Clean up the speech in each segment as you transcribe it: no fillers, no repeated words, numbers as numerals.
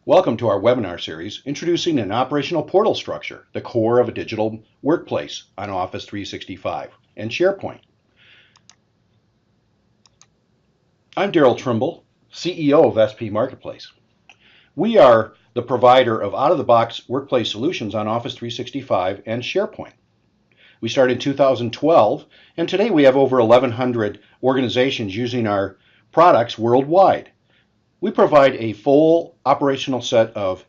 Welcome to our webinar series introducing an operational portal structure, the core of a digital workplace on Office 365 and SharePoint. I'm Daryl Trimble, CEO of SP Marketplace. We are the provider of out-of-the-box workplace solutions on Office 365 and SharePoint. We started in 2012, and today we have over 1,100 organizations using our products worldwide. We provide a full operational set of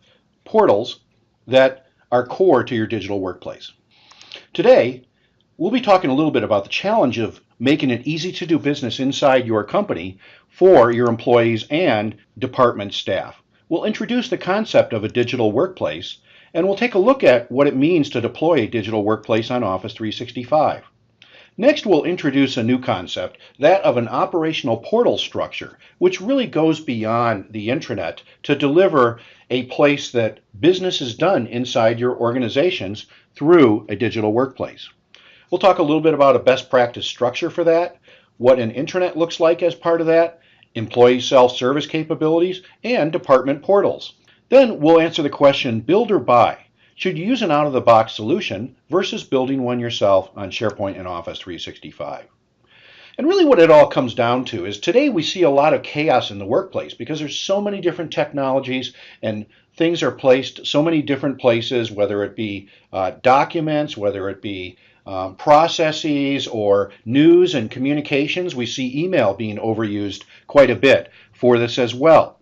portals that are core to your digital workplace. Today, we'll be talking a little bit about the challenge of making it easy to do business inside your company for your employees and department staff. We'll introduce the concept of a digital workplace, and we'll take a look at what it means to deploy a digital workplace on Office 365. Next, we'll introduce a new concept, that of an operational portal structure, which really goes beyond the intranet to deliver a place that business is done inside your organizations through a digital workplace. We'll talk a little bit about a best practice structure for that, what an intranet looks like as part of that, employee self-service capabilities, and department portals. Then we'll answer the question, build or buy? Should you use an out-of-the-box solution versus building one yourself on SharePoint and Office 365? And really what it all comes down to is today we see a lot of chaos in the workplace because there's so many different technologies and things are placed so many different places, whether it be documents, whether it be processes or news and communications. We see email being overused quite a bit for this as well.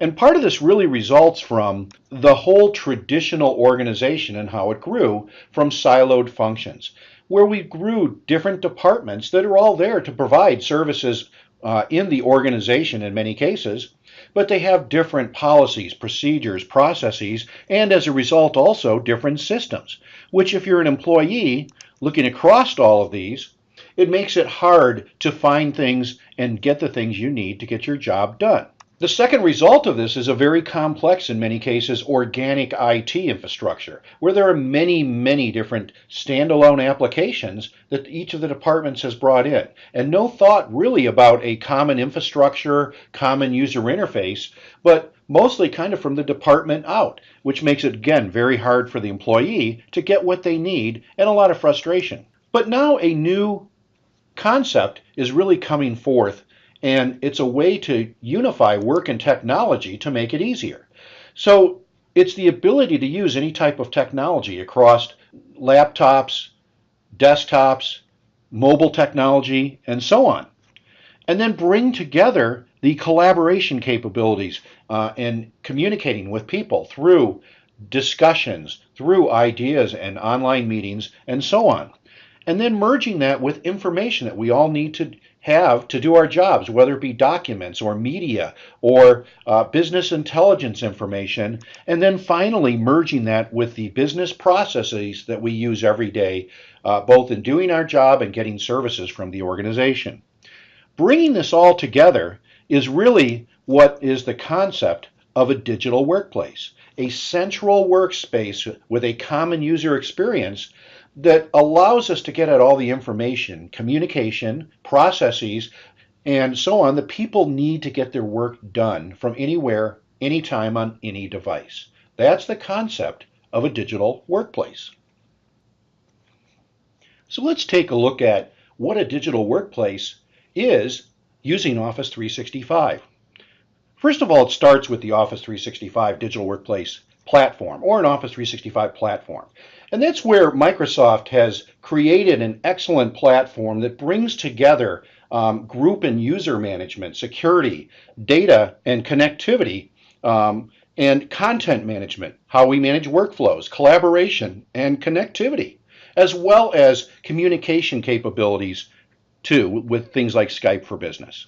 And part of this really results from the whole traditional organization and how it grew from siloed functions, where we grew different departments that are all there to provide services in the organization in many cases, but they have different policies, procedures, processes, and as a result also different systems, which if you're an employee looking across all of these, it makes it hard to find things and get the things you need to get your job done. The second result of this is a very complex, in many cases, organic IT infrastructure, where there are many, many different standalone applications that each of the departments has brought in, and no thought really about a common infrastructure, common user interface, but mostly kind of from the department out, which makes it, again, very hard for the employee to get what they need and a lot of frustration. But now a new concept is really coming forth, and it's a way to unify work and technology to make it easier. So it's the ability to use any type of technology across laptops, desktops, mobile technology, and so on. And then bring together the collaboration capabilities and communicating with people through discussions, through ideas and online meetings, and so on. And then merging that with information that we all need to have to do our jobs, whether it be documents or media or business intelligence information, and then finally merging that with the business processes that we use every day, both in doing our job and getting services from the organization. Bringing this all together is really what is the concept of a digital workplace, a central workspace with a common user experience that allows us to get at all the information, communication, processes, and so on that people need to get their work done from anywhere, anytime, on any device. That's the concept of a digital workplace. So let's take a look at what a digital workplace is using Office 365. First of all, it starts with the Office 365 digital workplace platform or an Office 365 platform. And that's where Microsoft has created an excellent platform that brings together group and user management, security, data and connectivity, and content management, how we manage workflows, collaboration and connectivity, as well as communication capabilities too with things like Skype for Business.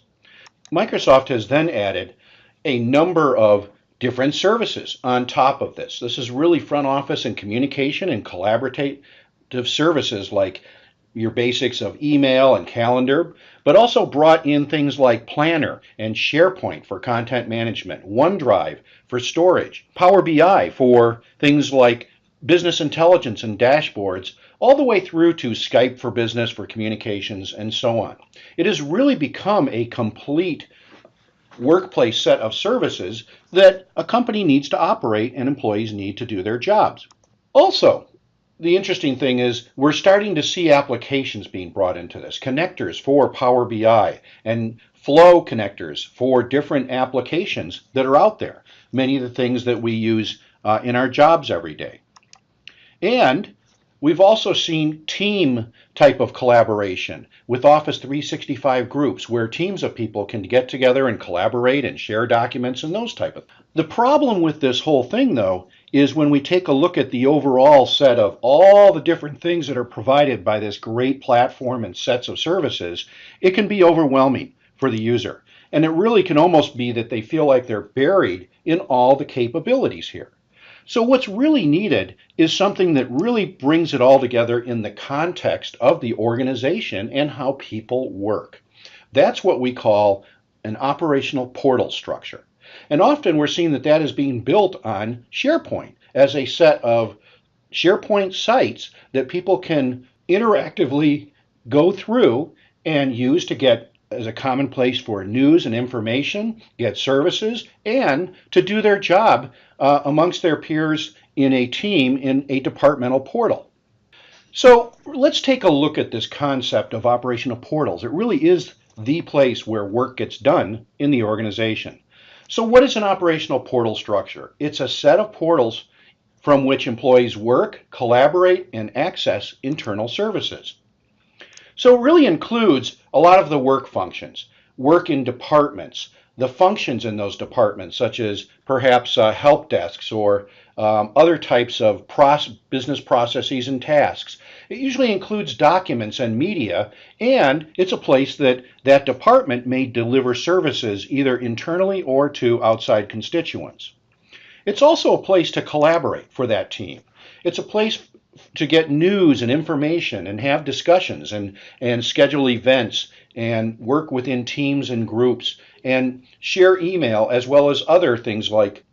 Microsoft has then added a number of different services on top of this. This is really front office and communication and collaborative services like your basics of email and calendar, but also brought in things like Planner and SharePoint for content management, OneDrive for storage, Power BI for things like business intelligence and dashboards, all the way through to Skype for Business for communications and so on. It has really become a complete workplace set of services that a company needs to operate and employees need to do their jobs. Also, the interesting thing is we're starting to see applications being brought into this. Connectors for Power BI and flow connectors for different applications that are out there. Many of the things that we use in our jobs every day. And we've also seen team type of collaboration with Office 365 groups where teams of people can get together and collaborate and share documents and those type of things. The problem with this whole thing, though, is when we take a look at the overall set of all the different things that are provided by this great platform and sets of services, it can be overwhelming for the user. And it really can almost be that they feel like they're buried in all the capabilities here. So what's really needed is something that really brings it all together in the context of the organization and how people work. That's what we call an operational portal structure. And often we're seeing that that is being built on SharePoint as a set of SharePoint sites that people can interactively go through and use to get as a common place for news and information, get services, and to do their job amongst their peers in a team in a departmental portal. So let's take a look at this concept of operational portals. It really is the place where work gets done in the organization. So what is an operational portal structure? It's a set of portals from which employees work, collaborate, and access internal services. So it really includes a lot of the work functions, work in departments, the functions in those departments, such as perhaps help desks or other types of business processes and tasks. It usually includes documents and media, and it's a place that that department may deliver services either internally or to outside constituents. It's also a place to collaborate for that team. It's a place to get news and information and have discussions and schedule events and work within teams and groups and share email as well as other things like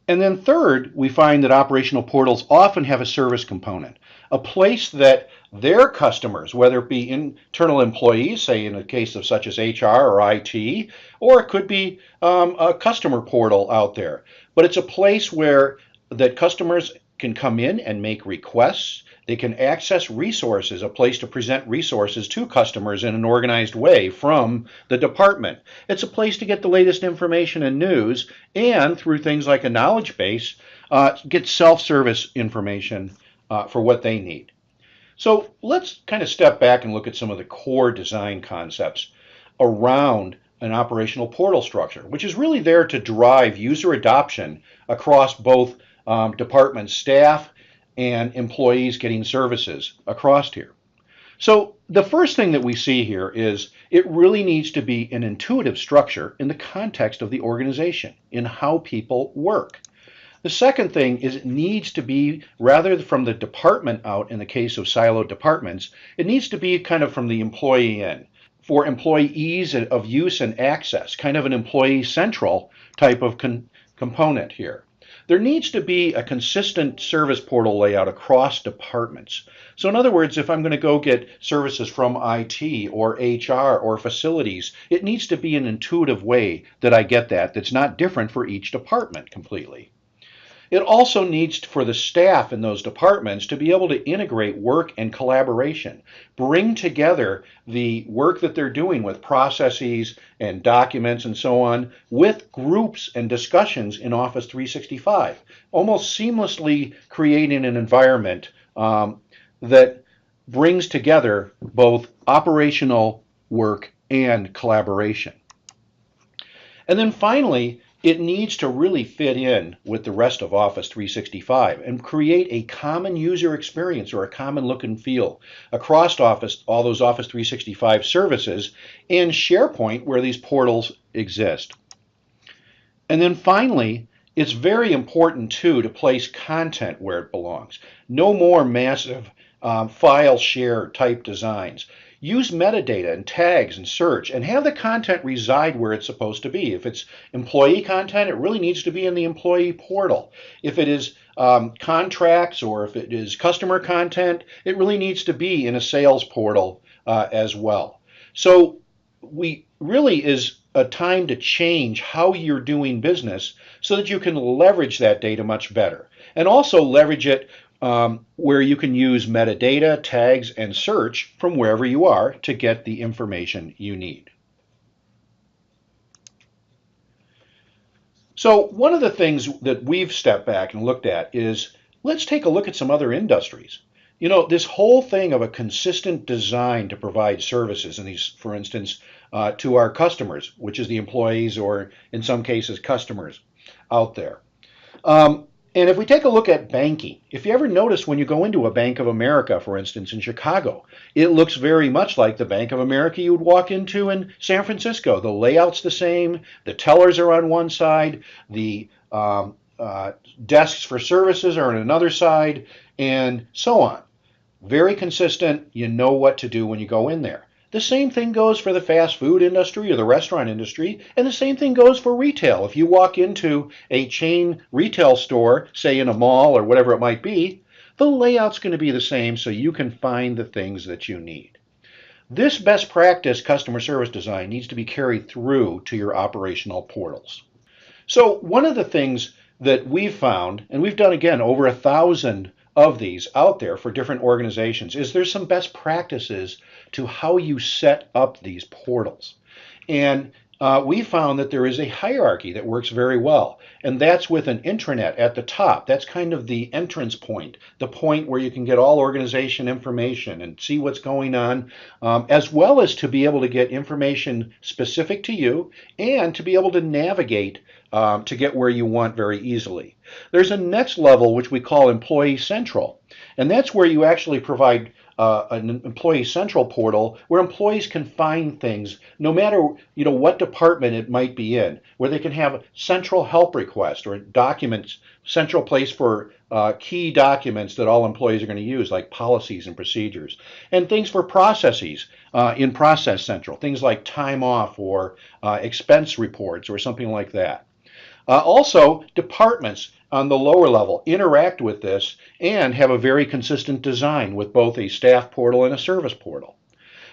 and then third, we find that operational portals often have a service component, a place that their customers, whether it be internal employees, say in a case of such as HR or IT, or it could be a customer portal out there, but it's a place where that customers can come in and make requests. They can access resources, a place to present resources to customers in an organized way from the department. It's a place to get the latest information and news, and through things like a knowledge base, get self-service information for what they need. So let's kind of step back and look at some of the core design concepts around an operational portal structure, which is really there to drive user adoption across both department staff and employees getting services across here. So the first thing that we see here is it really needs to be an intuitive structure in the context of the organization, in how people work. The second thing is it needs to be, rather from the department out in the case of siloed departments, it needs to be kind of from the employee in, for employee ease of use and access, kind of an employee central type of component here. There needs to be a consistent service portal layout across departments. So in other words, if I'm going to go get services from IT or HR or facilities, it needs to be an intuitive way that I get that that's not different for each department completely. It also needs for the staff in those departments to be able to integrate work and collaboration, bring together the work that they're doing with processes and documents and so on with groups and discussions in Office 365, almost seamlessly creating an environment that brings together both operational work and collaboration. And then finally, it needs to really fit in with the rest of Office 365 and create a common user experience or a common look and feel across Office, all those Office 365 services, and SharePoint where these portals exist. And then finally, it's very important too to place content where it belongs. No more massive file share type designs. Use metadata and tags and search and have the content reside where it's supposed to be. If it's employee content, it really needs to be in the employee portal. If it is contracts or if it is customer content, it really needs to be in a sales portal as well. So we really is a time to change how you're doing business so that you can leverage that data much better. And also leverage it where you can use metadata, tags, and search from wherever you are to get the information you need. So one of the things that we've stepped back and looked at is let's take a look at some other industries. You know, this whole thing of a consistent design to provide services, and these, for instance, to our customers, which is the employees or in some cases customers out there. Um, and if we take a look at banking, if you ever notice when you go into a Bank of America, for instance, in Chicago, it looks very much like the Bank of America you would walk into in San Francisco. The layout's the same, the tellers are on one side, the desks for services are on another side, and so on. Very consistent, you know what to do when you go in there. The same thing goes for the fast food industry or the restaurant industry, and the same thing goes for retail. If you walk into a chain retail store, say in a mall or whatever it might be, the layout's going to be the same so you can find the things that you need. This best practice customer service design needs to be carried through to your operational portals. So one of the things that we've found, and we've done again over 1,000 of these out there for different organizations, is there's some best practices to how you set up these portals. And we found that there is a hierarchy that works very well, and that's with an intranet at the top. That's kind of the entrance point, the point where you can get all organization information and see what's going on, as well as to be able to get information specific to you and to be able to navigate to get where you want very easily. There's a next level which we call Employee Central, and that's where you actually provide an Employee Central portal where employees can find things no matter what department it might be in, where they can have central help requests or documents, central place for key documents that all employees are going to use, like policies and procedures, and things for processes in Process Central, things like time off or expense reports or something like that. Also, departments on the lower level interact with this and have a very consistent design with both a staff portal and a service portal.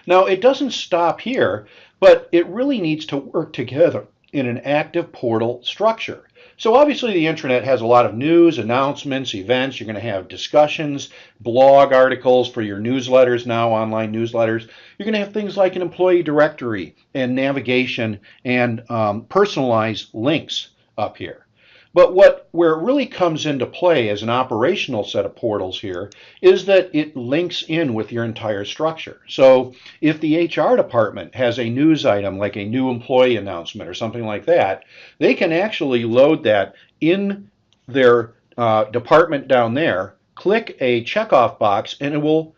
Now, it doesn't stop here, but it really needs to work together in an active portal structure. So obviously the intranet has a lot of news, announcements, events. You're going to have discussions, blog articles for your newsletters now, online newsletters. You're going to have things like an employee directory and navigation and personalized links up here. But where it really comes into play as an operational set of portals here is that it links in with your entire structure. So if the HR department has a news item like a new employee announcement or something like that, they can actually load that in their department down there, click a checkoff box, and it will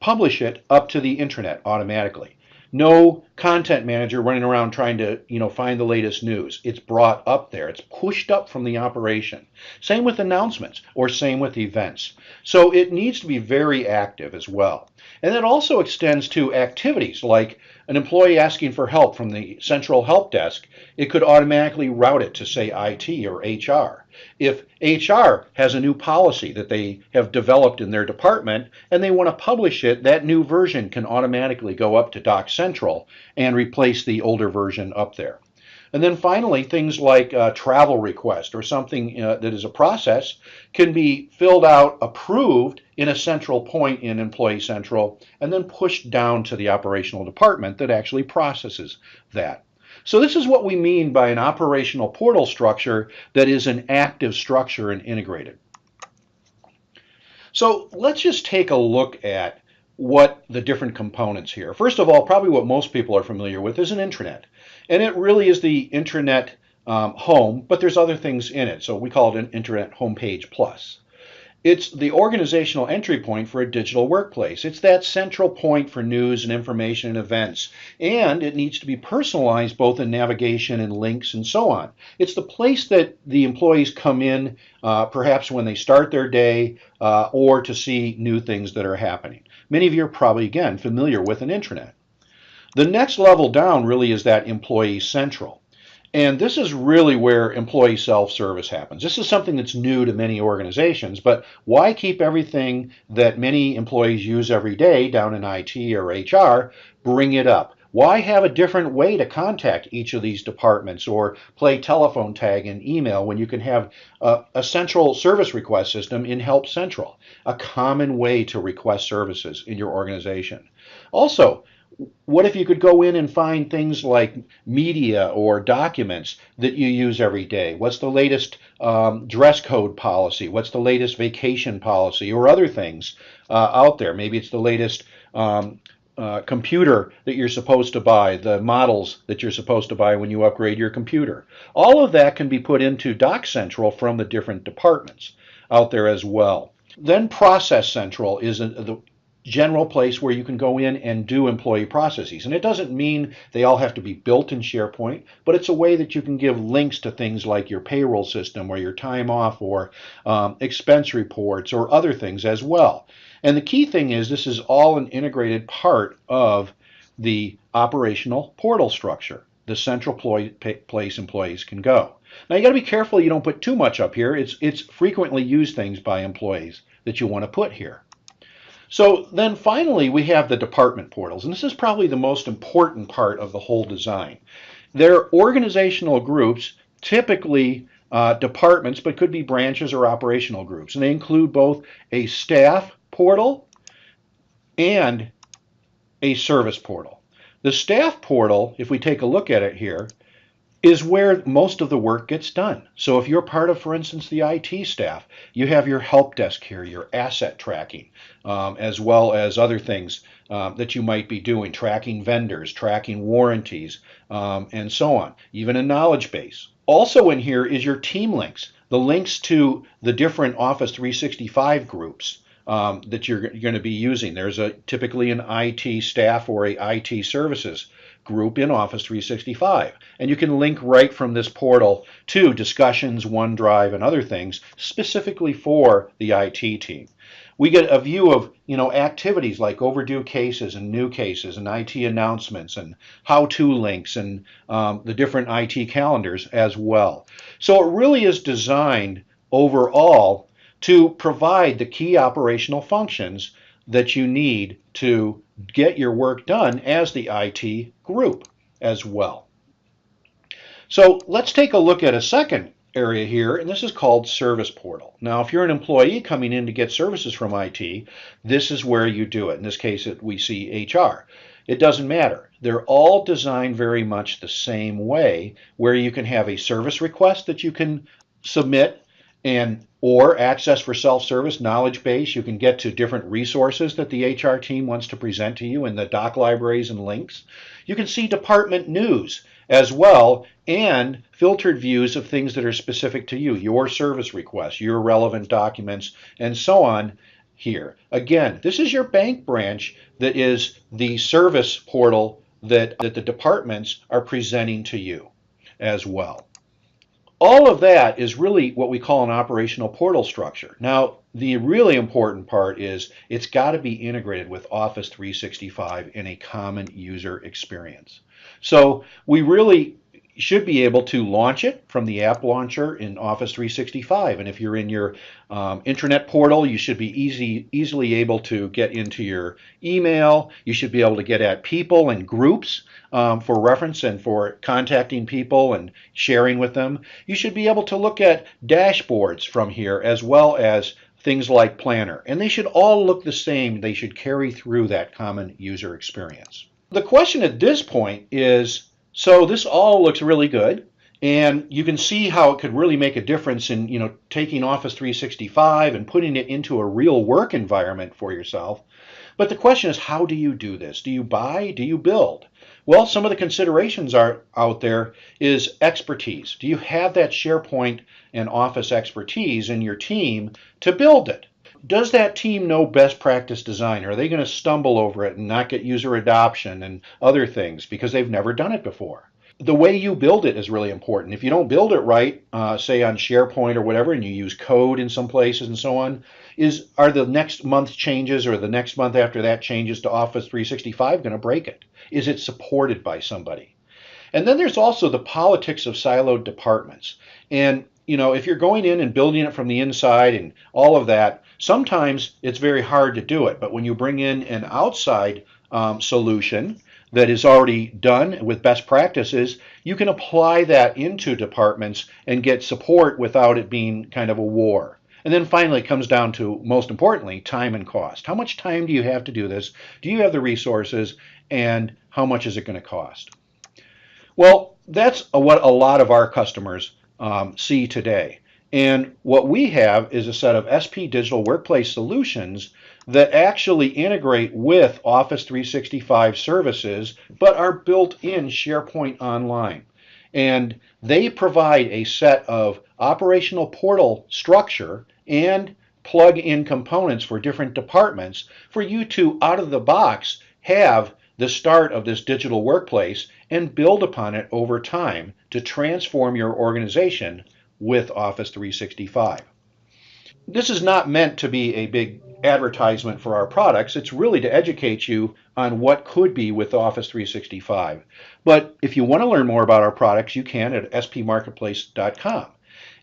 publish it up to the intranet automatically. No content manager running around trying to find the latest news. It's brought up there. It's pushed up from the operation. Same with announcements or same with events. So it needs to be very active as well. And it also extends to activities like an employee asking for help from the central help desk. It could automatically route it to, say, IT or HR. If HR has a new policy that they have developed in their department and they want to publish it, that new version can automatically go up to Doc Central and replace the older version up there. And then finally, things like travel request or something that is a process can be filled out, approved in a central point in Employee Central, and then pushed down to the operational department that actually processes that. So this is what we mean by an operational portal structure that is an active structure and integrated. So let's just take a look at what the different components here. First of all, probably what most people are familiar with is an intranet. And it really is the Intranet Home, but there's other things in it. So we call it an Intranet Homepage Plus. It's the organizational entry point for a digital workplace. It's that central point for news and information and events. And it needs to be personalized both in navigation and links and so on. It's the place that the employees come in, perhaps when they start their day, or to see new things that are happening. Many of you are probably, again, familiar with an intranet. The next level down really is that Employee Central. And this is really where employee self-service happens. This is something that's new to many organizations, but why keep everything that many employees use every day down in IT or HR, bring it up? Why have a different way to contact each of these departments or play telephone tag and email when you can have a central service request system in Help Central, a common way to request services in your organization? Also, what if you could go in and find things like media or documents that you use every day? What's the latest dress code policy? What's the latest vacation policy or other things out there? Maybe it's the latest computer that you're supposed to buy, the models that you're supposed to buy when you upgrade your computer. All of that can be put into Doc Central from the different departments out there as well. Then Process Central is the general place where you can go in and do employee processes. And it doesn't mean they all have to be built in SharePoint, but it's a way that you can give links to things like your payroll system or your time off or expense reports or other things as well. And the key thing is this is all an integrated part of the operational portal structure, the central place employees can go. Now you got to be careful you don't put too much up here. It's frequently used things by employees that you want to put here. So then finally we have the department portals, and this is probably the most important part of the whole design. They're organizational groups, typically departments, but could be branches or operational groups, and they include both a staff portal and a service portal. The staff portal, if we take a look at it here, is where most of the work gets done. So if you're part of, for instance, the IT staff, you have your help desk here, your asset tracking, as well as other things that you might be doing, tracking vendors, tracking warranties, and so on, even a knowledge base. Also in here is your team links, the links to the different Office 365 groups that you're going to be using. There's typically an IT staff or a IT services group in Office 365. And you can link right from this portal to discussions, OneDrive, and other things specifically for the IT team. We get a view of activities like overdue cases and new cases and IT announcements and how-to links and the different IT calendars as well. So it really is designed overall to provide the key operational functions that you need to get your work done as the IT group as well. So let's take a look at a second area here, and this is called Service Portal. Now, if you're an employee coming in to get services from IT, this is where you do it. In this case, we see HR. It doesn't matter. They're all designed very much the same way, where you can have a service request that you can submit or access for self-service knowledge base. You can get to different resources that the HR team wants to present to you in the doc libraries and links. You can see department news as well and filtered views of things that are specific to you, your service requests, your relevant documents, and so on here. Again, this is your bank branch that is the service portal that the departments are presenting to you as well. All of that is really what we call an operational portal structure. Now, the really important part is it's got to be integrated with Office 365 in a common user experience. So we really should be able to launch it from the app launcher in Office 365. And if you're in your intranet portal, you should be easily able to get into your email. You should be able to get at people and groups for reference and for contacting people and sharing with them. You should be able to look at dashboards from here as well as things like Planner. And they should all look the same. They should carry through that common user experience. The question at this point is, so this all looks really good, and you can see how it could really make a difference in taking Office 365 and putting it into a real work environment for yourself. But the question is, how do you do this? Do you buy? Do you build? Well, some of the considerations are out there is expertise. Do you have that SharePoint and Office expertise in your team to build it? Does that team know best practice design? Are they going to stumble over it and not get user adoption and other things because they've never done it before? The way you build it is really important. If you don't build it right, say on SharePoint or whatever, and you use code in some places and so on, are the next month's changes or the next month after that changes to Office 365 going to break it? Is it supported by somebody? And then there's also the politics of siloed departments. And if you're going in and building it from the inside and all of that, sometimes it's very hard to do it. But when you bring in an outside solution that is already done with best practices, you can apply that into departments and get support without it being kind of a war. And then finally, it comes down to, most importantly, time and cost. How much time do you have to do this? Do you have the resources? And how much is it going to cost? Well, that's what a lot of our customers see today. And what we have is a set of SP Digital Workplace solutions that actually integrate with Office 365 services, but are built in SharePoint Online. And they provide a set of operational portal structure and plug-in components for different departments for you to, out of the box, have the start of this digital workplace and build upon it over time to transform your organization with Office 365. This is not meant to be a big advertisement for our products. It's really to educate you on what could be with Office 365. But if you want to learn more about our products, you can at spmarketplace.com.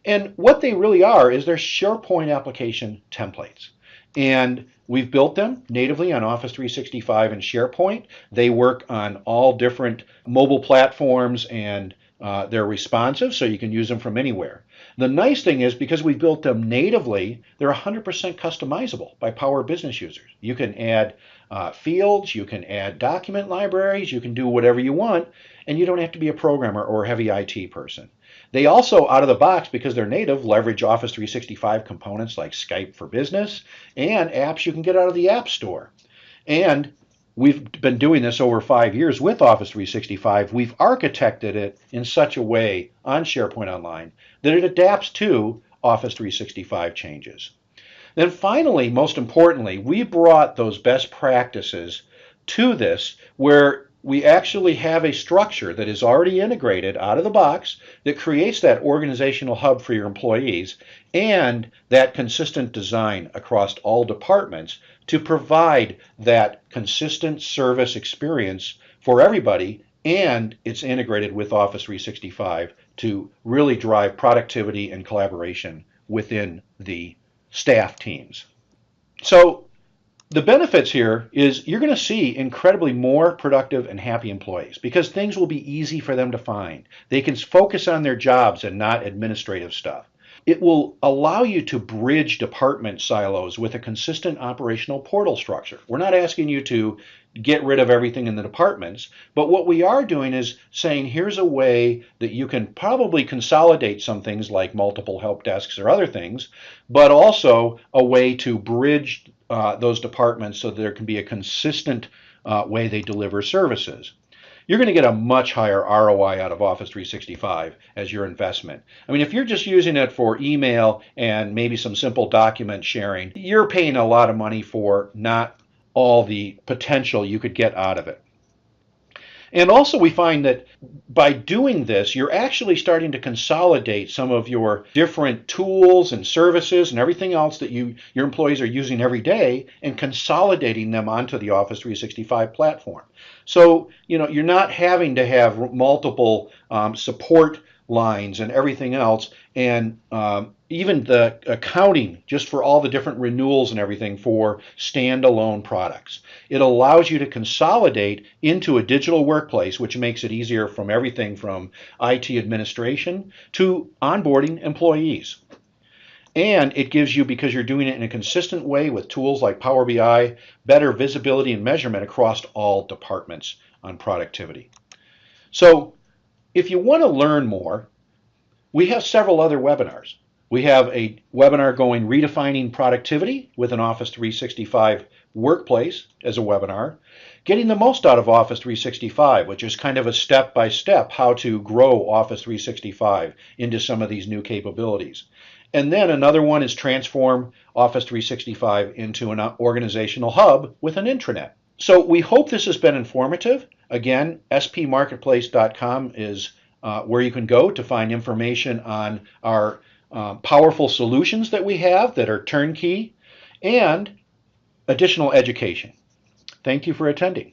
And what they really are is they're SharePoint application templates. And we've built them natively on Office 365 and SharePoint. They work on all different mobile platforms, and they're responsive, so you can use them from anywhere. The nice thing is, because we built them natively, they're 100% customizable by Power Business users. You can add fields, you can add document libraries, you can do whatever you want, and you don't have to be a programmer or a heavy IT person. They also, out of the box, because they're native, leverage Office 365 components like Skype for Business and apps you can get out of the App Store. And we've been doing this over 5 years with Office 365. We've architected it in such a way on SharePoint Online that it adapts to Office 365 changes. Then finally, most importantly, we brought those best practices to this, where we actually have a structure that is already integrated out of the box that creates that organizational hub for your employees and that consistent design across all departments to provide that consistent service experience for everybody, and it's integrated with Office 365 to really drive productivity and collaboration within the staff teams. So the benefits here is you're going to see incredibly more productive and happy employees because things will be easy for them to find. They can focus on their jobs and not administrative stuff. It will allow you to bridge department silos with a consistent operational portal structure. We're not asking you to get rid of everything in the departments, but what we are doing is saying here's a way that you can probably consolidate some things like multiple help desks or other things, but also a way to bridge those departments so that there can be a consistent way they deliver services. You're going to get a much higher ROI out of Office 365 as your investment. I mean, if you're just using it for email and maybe some simple document sharing, you're paying a lot of money for not all the potential you could get out of it. And also we find that by doing this, you're actually starting to consolidate some of your different tools and services and everything else that your employees are using every day and consolidating them onto the Office 365 platform. So, you're not having to have multiple support lines and everything else, and even the accounting just for all the different renewals and everything for standalone products. It allows you to consolidate into a digital workplace, which makes it easier from everything from IT administration to onboarding employees. And it gives you, because you're doing it in a consistent way with tools like Power BI, better visibility and measurement across all departments on productivity. So if you want to learn more, we have several other webinars. We have a webinar going Redefining Productivity with an Office 365 Workplace as a webinar, Getting the Most Out of Office 365, which is kind of a step-by-step how to grow Office 365 into some of these new capabilities. And then another one is Transform Office 365 into an organizational hub with an intranet. So we hope this has been informative. Again, spmarketplace.com is where you can go to find information on our powerful solutions that we have that are turnkey and additional education. Thank you for attending.